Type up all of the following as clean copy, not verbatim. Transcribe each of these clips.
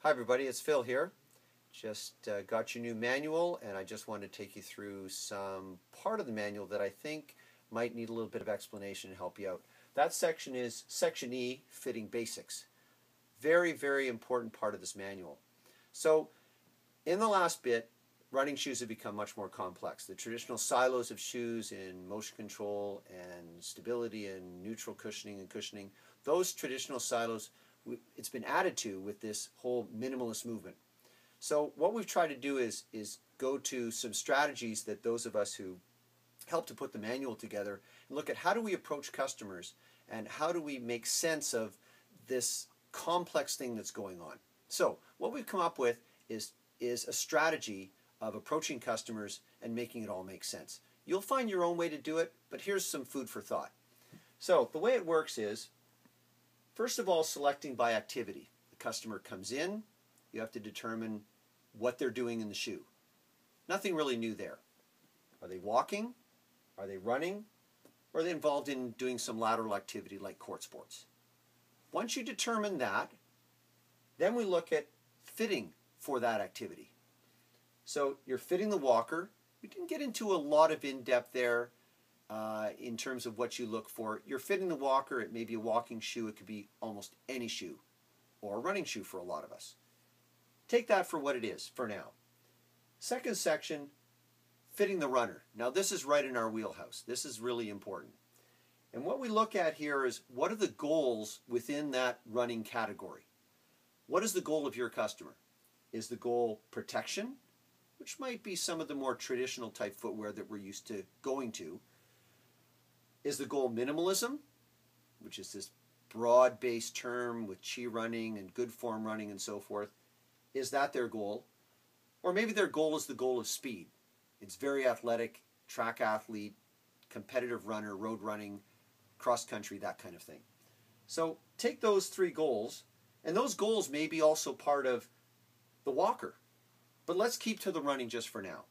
Hi everybody, it's Phil here. Just got your new manual and I just want to take you through some part of the manual that I think might need a little bit of explanation to help you out. That section is Section E, Fitting Basics. Very, very important part of this manual. So in the last bit, running shoes have become much more complex. The traditional silos of shoes in motion control and stability and neutral cushioning and cushioning, those traditional silos, it's been added to with this whole minimalist movement. So what we've tried to do is go to some strategies that those of us who help to put the manual together and look at how do we approach customers and how do we make sense of this complex thing that's going on. So what we've come up with is a strategy of approaching customers and making it all make sense. You'll find your own way to do it, but here's some food for thought. So the way it works is, first of all, selecting by activity. The customer comes in, you have to determine what they're doing in the shoe. Nothing really new there. Are they walking? Are they running? Or are they involved in doing some lateral activity like court sports? Once you determine that, then we look at fitting for that activity. So you're fitting the walker. We didn't get into a lot of in-depth there in terms of what you look for. You're fitting the walker. It may be a walking shoe. It could be almost any shoe or a running shoe for a lot of us. Take that for what it is for now. Second section, fitting the runner. Now this is right in our wheelhouse. This is really important. And what we look at here is what are the goals within that running category? What is the goal of your customer? Is the goal protection, which might be some of the more traditional type footwear that we're used to going to? Is the goal minimalism, which is this broad-based term with chi running and good form running and so forth? Is that their goal? Or maybe their goal is the goal of speed. It's very athletic, track athlete, competitive runner, road running, cross country, that kind of thing. So take those three goals, and those goals may be also part of the walker. But let's keep to the running just for now.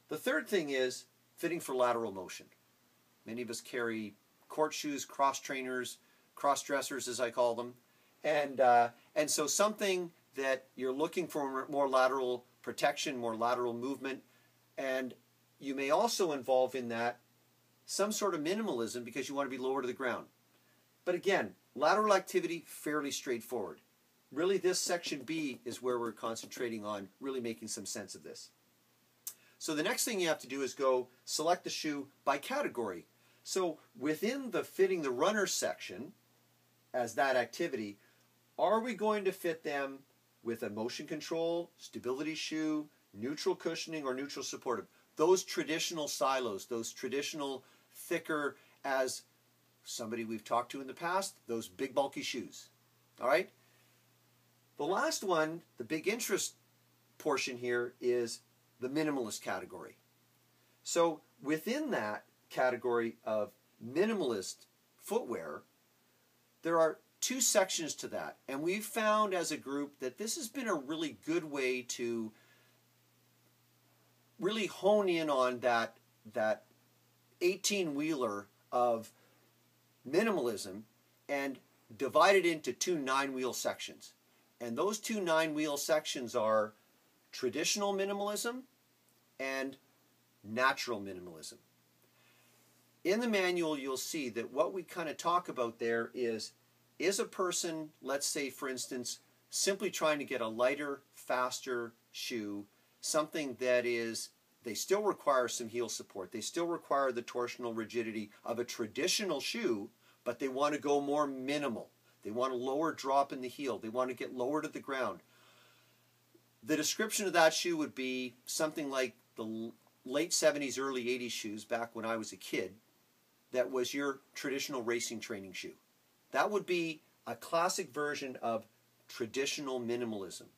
The third thing is fitting for lateral motion. Many of us carry court shoes, cross trainers, cross dressers as I call them. And so something that you're looking for more lateral protection, more lateral movement, and you may also involve in that some sort of minimalism because you want to be lower to the ground. But again, lateral activity, fairly straightforward. Really, this section B is where we're concentrating on really making some sense of this. So the next thing you have to do is go select the shoe by category. So within the fitting the runner section as that activity, are we going to fit them with a motion control, stability shoe, neutral cushioning, or neutral supportive? Those traditional silos, those traditional thicker, as somebody we've talked to in the past, those big bulky shoes. All right? The last one, the big interest portion here, is the minimalist category. So within that category of minimalist footwear, there are two sections to that. And we've found as a group that this has been a really good way to really hone in on that 18-wheeler of minimalism and divide it into two 9-wheel sections. And those two 9-wheel sections are traditional minimalism and natural minimalism. In the manual, you'll see that what we kind of talk about there is a person, let's say for instance, simply trying to get a lighter, faster shoe, something that is, they still require some heel support. They still require the torsional rigidity of a traditional shoe, but they want to go more minimal. They want a lower drop in the heel. They want to get lower to the ground. The description of that shoe would be something like the late 70s, early 80s shoes back when I was a kid. That was your traditional racing training shoe. That would be a classic version of traditional minimalism.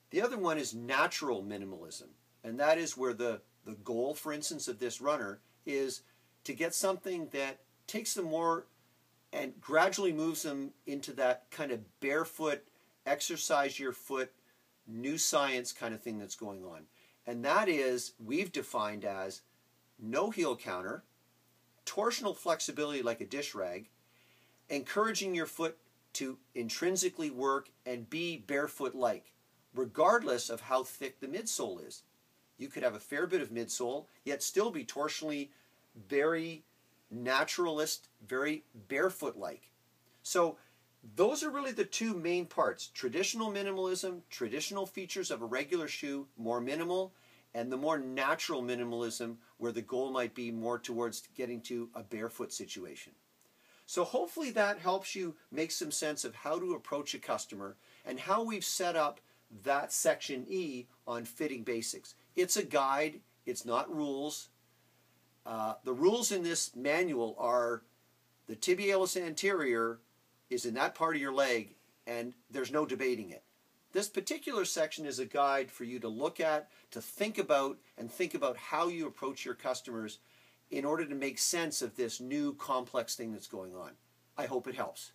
The other one is natural minimalism. And that is where the goal, for instance, of this runner is to get something that takes them more and gradually moves them into that kind of barefoot, exercise your foot, new science kind of thing that's going on. And that is, we've defined as no heel counter, torsional flexibility like a dish rag, encouraging your foot to intrinsically work and be barefoot-like, regardless of how thick the midsole is. You could have a fair bit of midsole, yet still be torsionally very naturalist, very barefoot-like. So those are really the two main parts: traditional minimalism, traditional features of a regular shoe, more minimal, and the more natural minimalism where the goal might be more towards getting to a barefoot situation. So hopefully that helps you make some sense of how to approach a customer and how we've set up that section E on fitting basics. It's a guide, it's not rules. The rules in this manual are the tibialis anterior is in that part of your leg, and there's no debating it. This particular section is a guide for you to look at, to think about, and think about how you approach your customers in order to make sense of this new complex thing that's going on. I hope it helps.